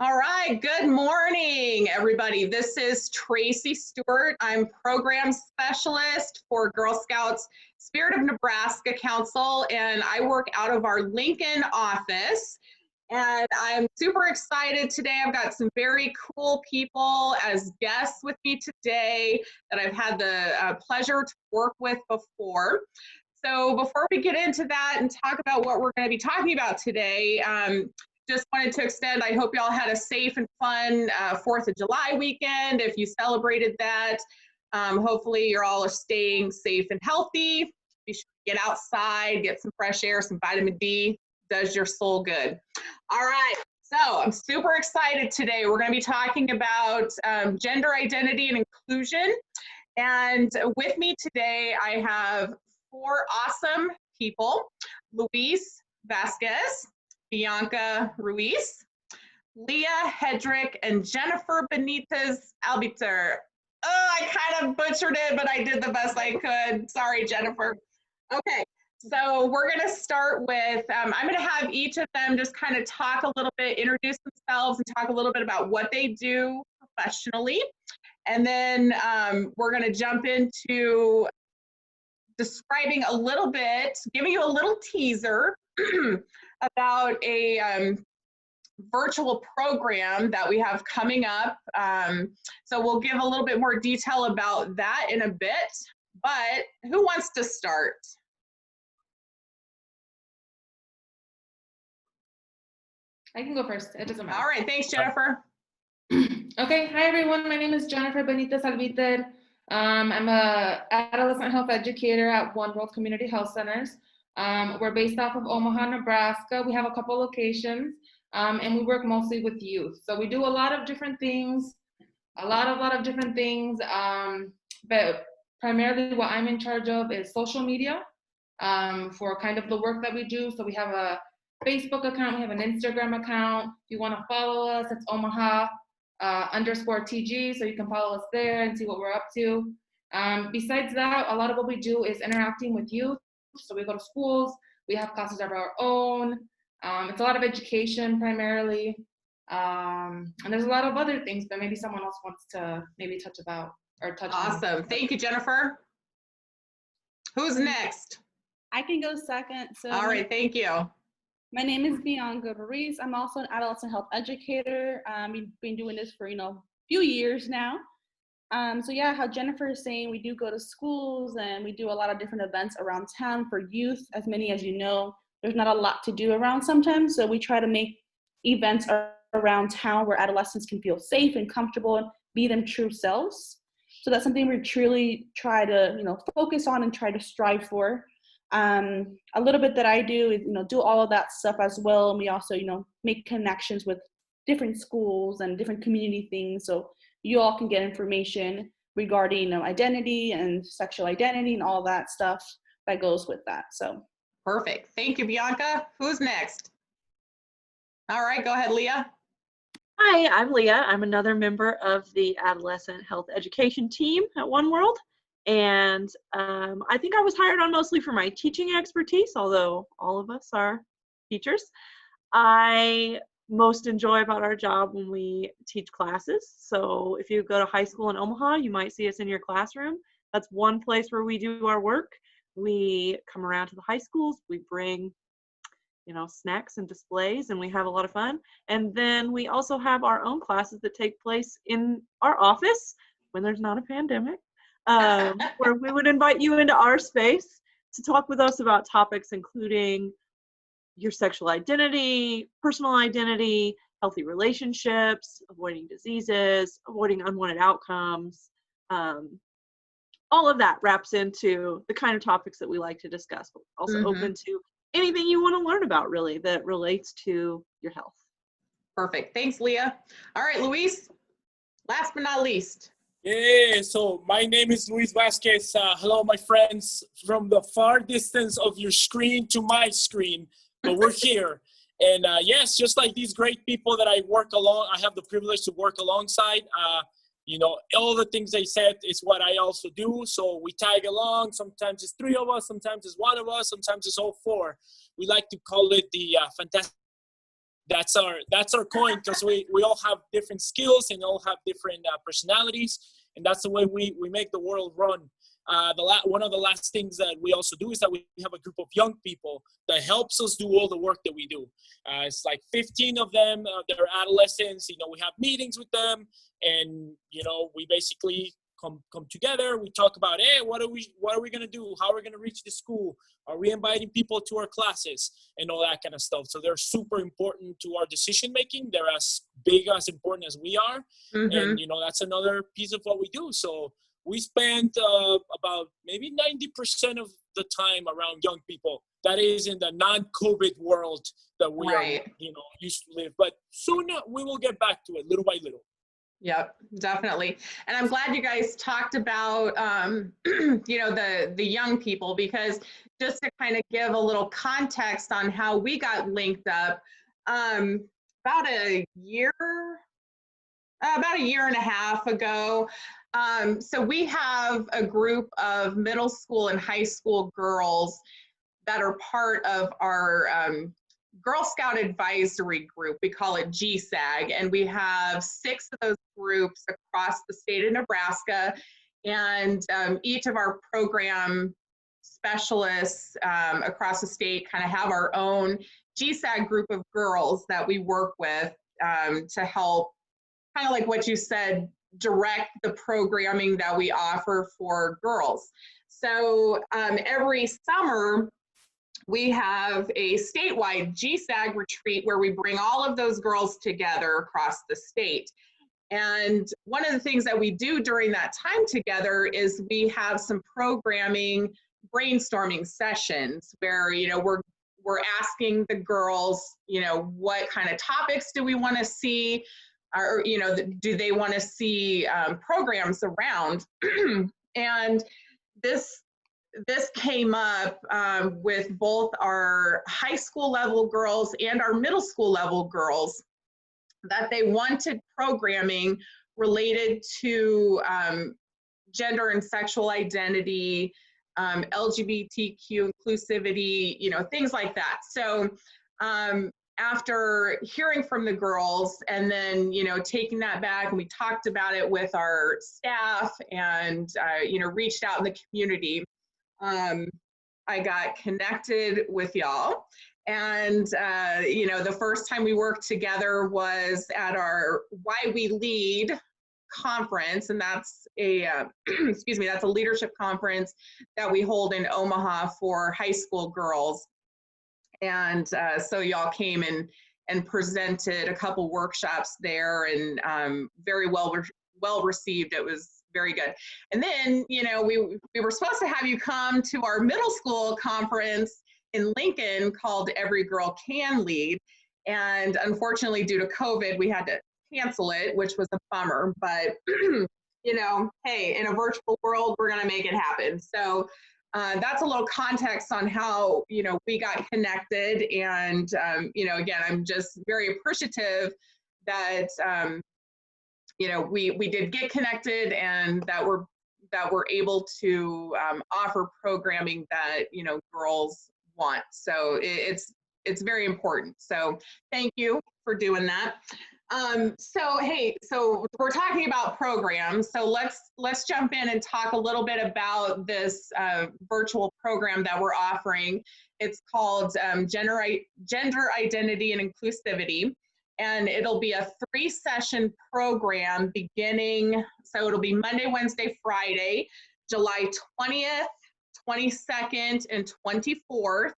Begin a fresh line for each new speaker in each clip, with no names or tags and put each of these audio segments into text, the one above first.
All right, good morning, everybody. This is Tracy Stewart. I'm program specialist for Girl Scouts Spirit of Nebraska Council, and I work out of our Lincoln office. And I'm super excited today. I've got some very cool people as guests with me today that I've had the pleasure to work with before. So before we get into that and talk about what we're going to be talking about today, just wanted to extend, I hope y'all had a safe and fun 4th of July weekend. If you celebrated that, hopefully you're all staying safe and healthy. Be sure to get outside, get some fresh air, some vitamin D, does your soul good. All right, so I'm super excited today. We're gonna be talking about gender identity and inclusion. And with me today, I have 4 awesome people: Luis Vasquez, Bianca Ruiz, Leah Hedrick, and Jennifer Benitez Albiter. Oh, I kind of butchered it, but I did the best I could. Sorry, Jennifer. Okay, so we're going to start with, I'm going to have each of them just kind of talk a little bit, introduce themselves, and talk a little bit about what they do professionally. And then we're going to jump into describing a little bit, giving you a little teaser about a virtual program that we have coming up. So we'll give a little bit more detail about that in a bit, but who wants to start?
I can go first, it doesn't matter.
All right, thanks, Jennifer.
Okay, hi everyone, my name is Jennifer Benitez Albiter. I'm an adolescent health educator at One World Community Health Centers. We're based off of Omaha, Nebraska. We have a couple locations, and we work mostly with youth. So we do a lot of different things, but primarily what I'm in charge of is social media for kind of the work that we do. So we have a Facebook account, we have an Instagram account. If you want to follow us, it's Omaha _TG, so you can follow us there and see what we're up to. Besides that, a lot of what we do is interacting with youth. So we go to schools, we have classes of our own. It's a lot of education primarily. And there's a lot of other things, but maybe someone else wants to maybe touch about or touch on.
Awesome, thank you, Jennifer. Who's next?
I can go second. So
all right, thank you.
My name is Bianca Ruiz. I'm also an adolescent health educator. We've been doing this for, a few years now. So yeah, how Jennifer is saying, we do go to schools and we do a lot of different events around town for youth. As many as you know, there's not a lot to do around sometimes. So we try to make events around town where adolescents can feel safe and comfortable and be them true selves. So that's something we truly try to, focus on and try to strive for. A little bit that I do is, do all of that stuff as well. And we also, make connections with different schools and different community things. So you all can get information regarding identity and sexual identity and all that stuff that goes with that. So
perfect. Thank you, Bianca. Who's next? All right, go ahead, Leah.
Hi, I'm Leah. I'm another member of the Adolescent Health Education team at One World. And I think I was hired on mostly for my teaching expertise, although all of us are teachers. I most enjoy about our job when we teach classes. So if you go to high school in Omaha, you might see us in your classroom. That's one place where we do our work. We come around to the high schools, we bring snacks and displays, and we have a lot of fun. And then we also have our own classes that take place in our office when there's not a pandemic. Where we would invite you into our space to talk with us about topics including your sexual identity, personal identity, healthy relationships, avoiding diseases, avoiding unwanted outcomes. All of that wraps into the kind of topics that we like to discuss, but also open to anything you want to learn about, really, that relates to your health.
Perfect. Thanks, Leah. All right, Luis, last but not least.
Yeah, so my name is Luis Vasquez. Hello, my friends, from the far distance of your screen to my screen, but we're here. And yes, just like these great people that I have the privilege to work alongside. All the things they said is what I also do. So we tag along. Sometimes it's 3 of us, sometimes it's 1 of us, sometimes it's all 4. We like to call it the fantastic that's our coin, because we all have different skills and all have different personalities, and that's the way we make the world run. One of the last things that we also do is that we have a group of young people that helps us do all the work that we do. It's like 15 of them. They're adolescents. We have meetings with them, and we basically come together. We talk about, hey, what are we gonna do? How are we gonna reach the school? Are we inviting people to our classes and all that kind of stuff? So they're super important to our decision making. They're as big, as important as we are, and that's another piece of what we do. So we spend about maybe 90% of the time around young people. That is in the non-COVID world that we are, used to live. But soon we will get back to it, little by little.
Yep, definitely. And I'm glad you guys talked about, the young people, because just to kind of give a little context on how we got linked up, about a year and a half ago. So we have a group of middle school and high school girls that are part of our Girl Scout advisory group. We call it GSAG, and we have 6 of those groups across the state of Nebraska, and each of our program specialists across the state kind of have our own GSAG group of girls that we work with to help, kind of like what you said, direct the programming that we offer for girls. So every summer, we have a statewide GSAG retreat where we bring all of those girls together across the state. And one of the things that we do during that time together is we have some programming brainstorming sessions where, we're asking the girls, what kind of topics do we want to see, or, do they want to see programs around? And this came up with both our high school level girls and our middle school level girls, that they wanted programming related to gender and sexual identity, LGBTQ inclusivity, things like that. So after hearing from the girls and then, taking that back, and we talked about it with our staff and, reached out in the community, I got connected with y'all. And, the first time we worked together was at our Why We Lead conference. And that's a, that's a leadership conference that we hold in Omaha for high school girls. And so y'all came and presented a couple workshops there, and very well received. It was very good. And then, we were supposed to have you come to our middle school conference in Lincoln called Every Girl Can Lead. And unfortunately, due to COVID, we had to cancel it, which was a bummer. But, hey, in a virtual world, we're going to make it happen. So that's a little context on how, we got connected. And, again, I'm just very appreciative that, we did get connected, and that we're able to offer programming that, girls want. So it's very important. So thank you for doing that. So we're talking about programs. So let's jump in and talk a little bit about this virtual program that we're offering. It's called Gender Identity and Inclusivity. And it'll be a 3-session program beginning, so it'll be Monday, Wednesday, Friday, July 20th, 22nd, and 24th.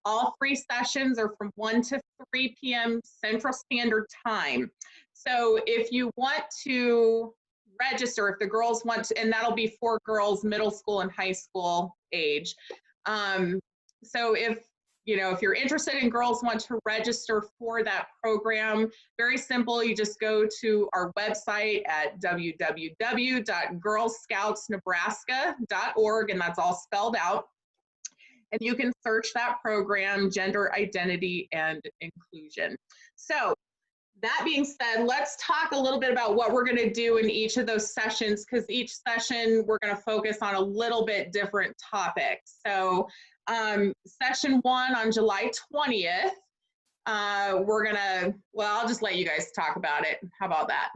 All 3 sessions are from 1 to 3 p.m. Central Standard Time. So if you want to register, if the girls want to, and that'll be for girls middle school and high school age. So if you're interested and girls want to register for that program, very simple. You just go to our website at www.girlscoutsnebraska.org, and that's all spelled out. And you can search that program, Gender Identity and Inclusion. So that being said, let's talk a little bit about what we're going to do in each of those sessions, because each session we're going to focus on a little bit different topics. So session 1 on July 20th, I'll just let you guys talk about it. How about that?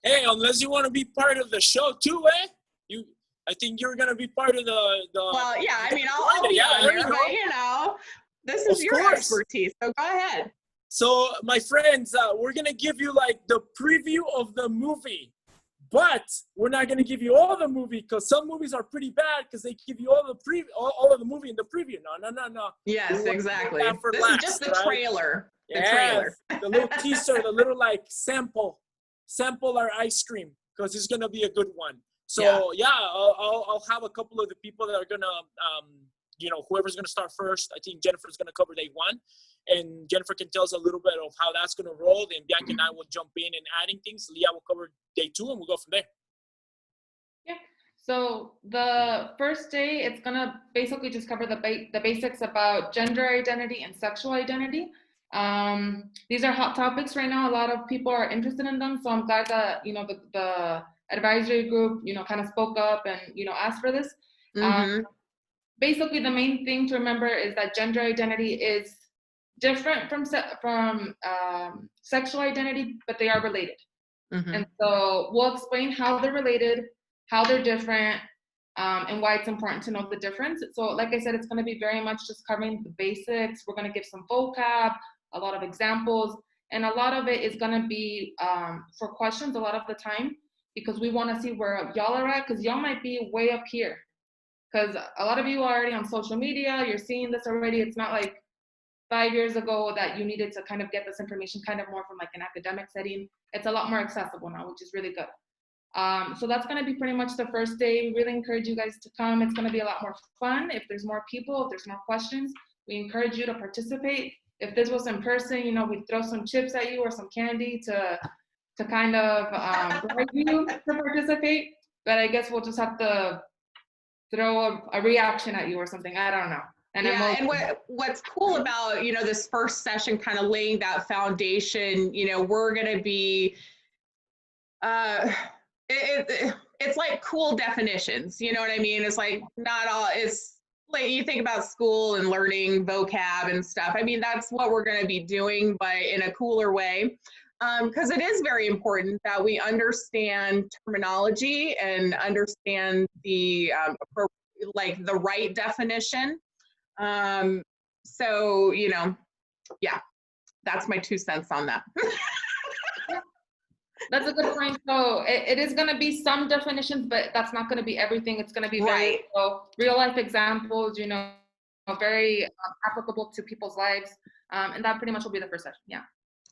Hey, unless you want to be part of the show too, I think you're gonna be part of the.
Well, yeah, I mean, I'll be on there, but you know, this is your expertise, so go ahead.
So, my friends, we're gonna give you like the preview of the movie, but we're not gonna give you all the movie because some movies are pretty bad because they give you all of the movie in the preview. No.
Yes, exactly. This is just the trailer.
The trailer, the little teaser, the little like sample our ice cream because it's gonna be a good one. So yeah, I'll have a couple of the people that are gonna, whoever's gonna start first. I think Jennifer's gonna cover day one, and Jennifer can tell us a little bit of how that's gonna roll. And Bianca and I will jump in and adding things. Leah will cover day two, and we'll go from there.
Yeah. So the first day, it's gonna basically just cover the basics about gender identity and sexual identity. These are hot topics right now. A lot of people are interested in them, so I'm glad that the advisory group kind of spoke up and asked for this. Basically, the main thing to remember is that gender identity is different from sexual identity, but they are related. And so we'll explain how they're related, how they're different, and why it's important to know the difference. So like I said, it's going to be very much just covering the basics. We're going to give some vocab, a lot of examples, and a lot of it is going to be for questions a lot of the time, because we want to see where y'all are at, because y'all might be way up here. Because a lot of you are already on social media, you're seeing this already. It's not like 5 years ago that you needed to kind of get this information kind of more from like an academic setting. It's a lot more accessible now, which is really good. So that's going to be pretty much the first day. We really encourage you guys to come. It's going to be a lot more fun. If there's more people, if there's more questions, we encourage you to participate. If this was in person, we'd throw some chips at you or some candy to kind of bribe you to participate. But I guess we'll just have to throw a reaction at you or something. I don't know.
And what's cool about, this first session, kind of laying that foundation, we're going to be, it's like cool definitions, you know what I mean? It's like not all, it's like you think about school and learning vocab and stuff. I mean, that's what we're going to be doing, but in a cooler way. Because it is very important that we understand terminology and understand the the right definition. So, that's my 2 cents on that.
That's a good point. So it is going to be some definitions, but that's not going to be everything. It's going to be very real life examples, very applicable to people's lives. And that pretty much will be the first session. Yeah.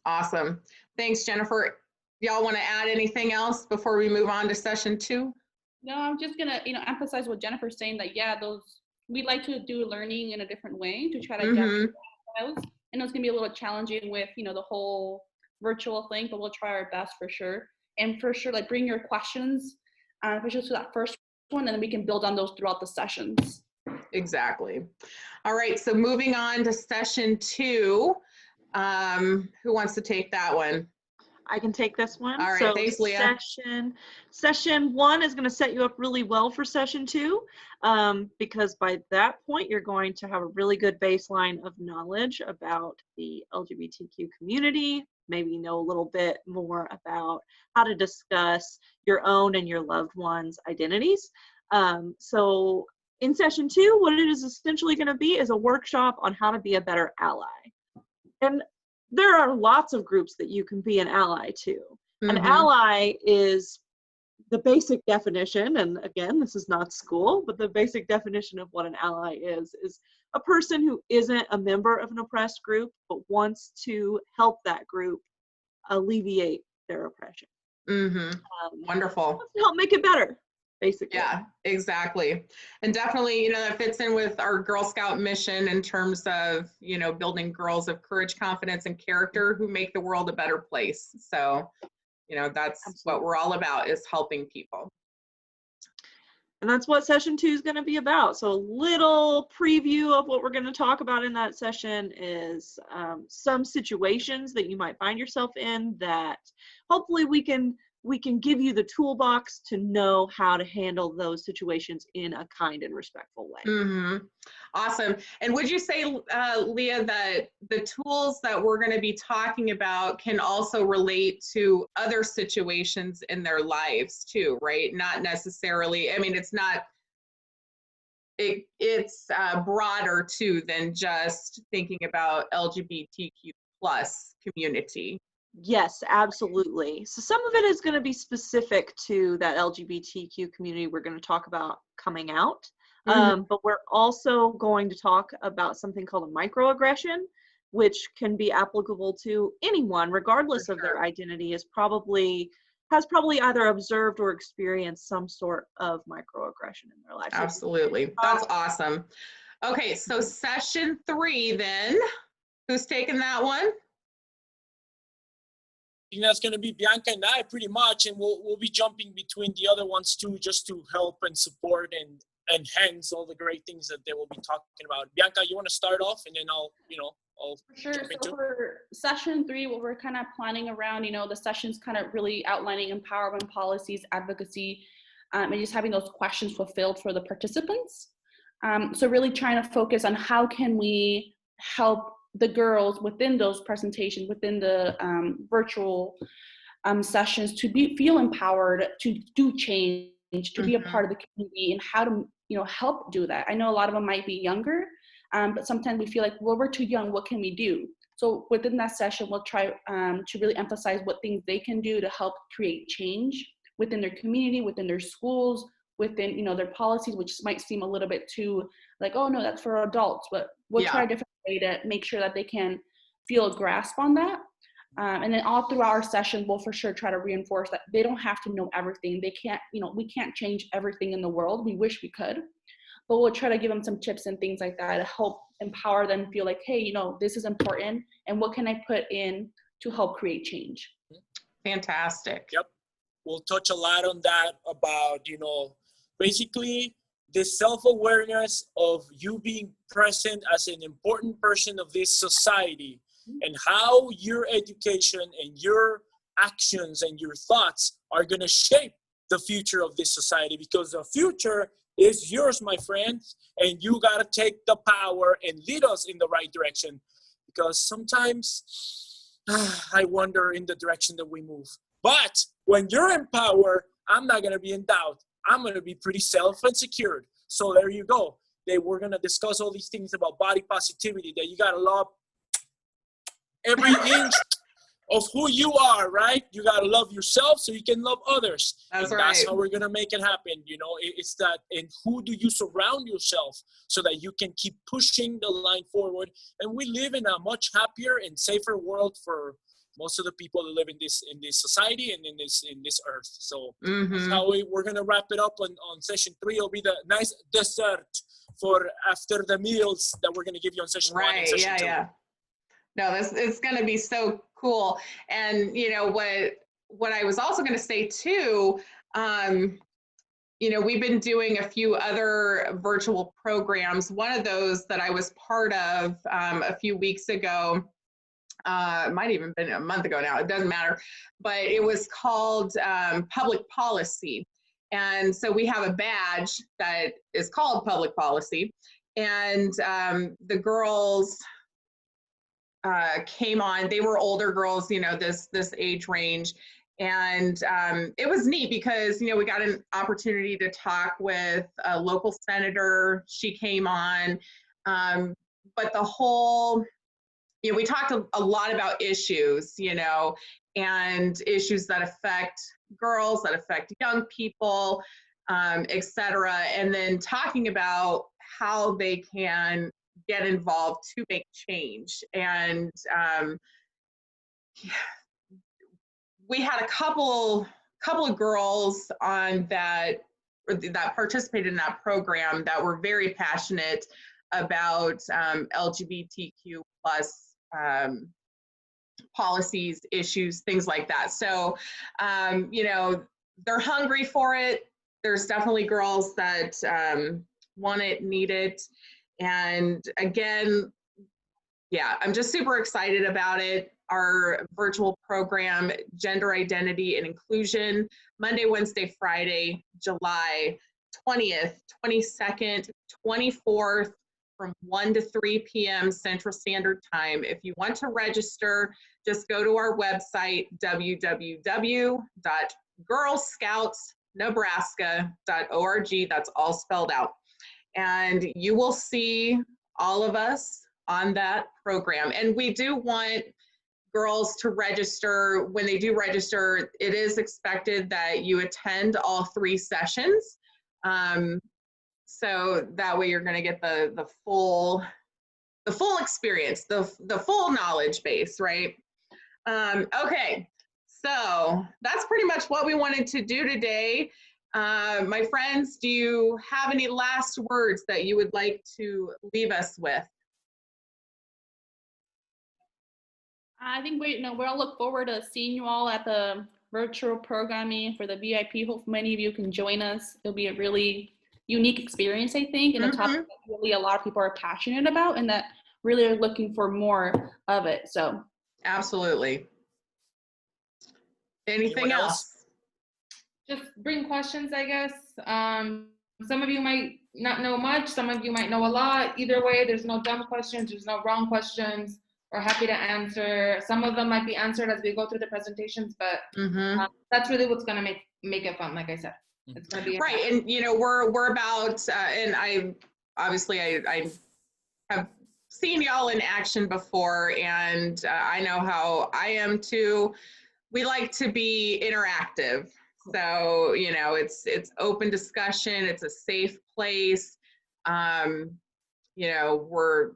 Awesome. Thanks, Jennifer. Y'all want to add anything else before we move on to session 2?
No, I'm just going to, emphasize what Jennifer's saying, that, we like to do learning in a different way to try to adapt those. I know it's going to be a little challenging with, the whole virtual thing, but we'll try our best for sure. And for sure, bring your questions, especially to that first one, and then we can build on those throughout the sessions.
Exactly. All right, so moving on to session 2. Who wants to take that one?
I can take this one.
All right, thanks, Leah.
Session 1 is going to set you up really well for session 2, because by that point, you're going to have a really good baseline of knowledge about the LGBTQ community, maybe know a little bit more about how to discuss your own and your loved ones' identities. So in session 2, what it is essentially going to be is a workshop on how to be a better ally. And there are lots of groups that you can be an ally to. An ally is the basic definition, and again, this is not school, but the basic definition of what an ally is a person who isn't a member of an oppressed group, but wants to help that group alleviate their oppression.
Wonderful.
Wants to help make it better, basically.
Yeah, exactly. And definitely, that fits in with our Girl Scout mission in terms of, building girls of courage, confidence, and character who make the world a better place. So, that's what we're all about, is helping people.
And that's what session 2 is going to be about. So a little preview of what we're going to talk about in that session is some situations that you might find yourself in that hopefully we can we can give you the toolbox to know how to handle those situations in a kind and respectful way.
Mm-hmm. Awesome. And would you say, Leah, that the tools that we're going to be talking about can also relate to other situations in their lives too, right? Not necessarily, I mean, it's not, it's broader too than just thinking about LGBTQ plus community.
Yes, absolutely. So some of it is going to be specific to that LGBTQ community we're going to talk about coming out. But we're also going to talk about something called a microaggression, which can be applicable to anyone, regardless of their identity, has probably either observed or experienced some sort of microaggression in their life.
Absolutely. That's awesome. Okay, so session 3 then. Who's taking that one?
I think that's going to be Bianca and I pretty much, and we'll be jumping between the other ones too, just to help and support and enhance all the great things that they will be talking about. Bianca, you want to start off, and then I'll
Sure.
jump into.
So for session 3, what we're kind of planning around, the session's kind of really outlining empowerment policies, advocacy, and just having those questions fulfilled for the participants. So really trying to focus on how can we help the girls within those presentations, within the virtual sessions, to feel empowered, to do change, to be a part of the community, and how to help do that. I know a lot of them might be younger, but sometimes we feel like, well, we're too young, what can we do? So within that session, we'll try to really emphasize what things they can do to help create change within their community, within their schools, within their policies, which might seem a little bit too like, oh no, that's for adults, but we'll try a different way to make sure that they can feel a grasp on that. And then all through our session, we'll for sure try to reinforce that they don't have to know everything. They can't, we can't change everything in the world. We wish we could, but we'll try to give them some tips and things like that to help empower them, feel like, hey, this is important, and what can I put in to help create change?
Fantastic.
Yep. We'll touch a lot on that about, basically the self-awareness of you being present as an important person of this society, and how your education and your actions and your thoughts are going to shape the future of this society, because the future is yours, my friends, and you got to take the power and lead us in the right direction, because sometimes I wonder in the direction that we move. But when you're in power, I'm not going to be in doubt. I'm going to be pretty self and secured. So there you go. We're going to discuss all these things about body positivity, that you got to love every inch of who you are, right? You got to love yourself so you can love others.
That's
and
right.
That's how we're going to make it happen. It's that, and who do you surround yourself so that you can keep pushing the line forward? And we live in a much happier and safer world for most of the people that live in this society and in this earth. So that's how we're going to wrap it up on session 3. It'll be the nice dessert for after the meals that we're going to give you on session 1 and session 2. Yeah.
No, it's going to be so cool. And what I was also going to say too, we've been doing a few other virtual programs. One of those that I was part of a few weeks ago, it might even been a month ago now, it doesn't matter, but it was called Public Policy. And so we have a badge that is called Public Policy. And the girls came on. They were older girls, this age range. And it was neat because, we got an opportunity to talk with a local senator. She came on. But the whole, we talked a lot about issues, and issues that affect girls, that affect young people, et cetera. And then talking about how they can get involved to make change. And we had a couple of girls on that participated in that program that were very passionate about LGBTQ plus policies, issues, things like that. So, they're hungry for it. There's definitely girls that want it, need it. And again, I'm just super excited about it. our virtual program, Gender Identity and Inclusion, Monday, Wednesday, Friday, July 20th, 22nd, 24th, from 1 to 3 p.m. Central Standard Time. If you want to register, just go to our website, www.girlscoutsnebraska.org. That's all spelled out. And you will see all of us on that program. And we do want girls to register. When they do register, it is expected that you attend all 3 sessions. So that way you're going to get the full experience, the full knowledge base, right? Okay, so that's pretty much what we wanted to do today. My friends, do you have any last words that you would like to leave us with?
I think we'll all look forward to seeing you all at the virtual programming for the VIP. Hope many of you can join us. It'll be a really unique experience, I think, and a topic that really a lot of people are passionate about and that really are looking for more of it. So
absolutely. Anything else?
Just bring questions, I guess. Some of you might not know much, some of you might know a lot. Either way, there's no dumb questions, there's no wrong questions. We're happy to answer. Some of them might be answered as we go through the presentations, but that's really what's going to make it fun. Like I said, it's going to be
right. And you know, we're about, and I have seen y'all in action before, and I know how I am too. We like to be interactive. So, you know, it's open discussion. It's a safe place. You know, we're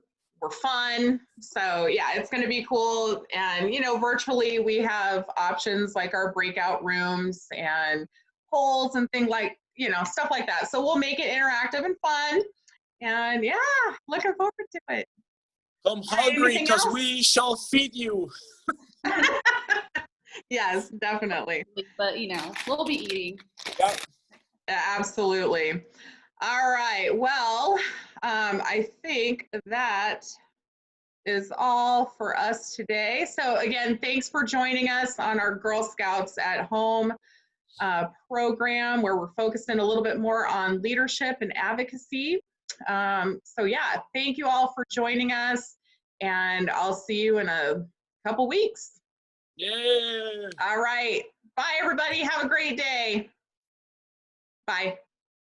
fun. So yeah, it's going to be cool. And, you know, virtually we have options like our breakout rooms and polls and things like, you know, stuff like that. So we'll make it interactive and fun. And yeah, looking forward to it.
Come hungry because we shall feed you.
Yes, definitely.
But, you know, we'll be eating.
Yep.
Absolutely. All right. Well, I think that is all for us today. So again, thanks for joining us on our Girl Scouts at Home program, where we're focusing a little bit more on leadership and advocacy. So yeah, thank you all for joining us, and I'll see you in a couple weeks.
Yeah.
All right. Bye, everybody. Have a great day. Bye.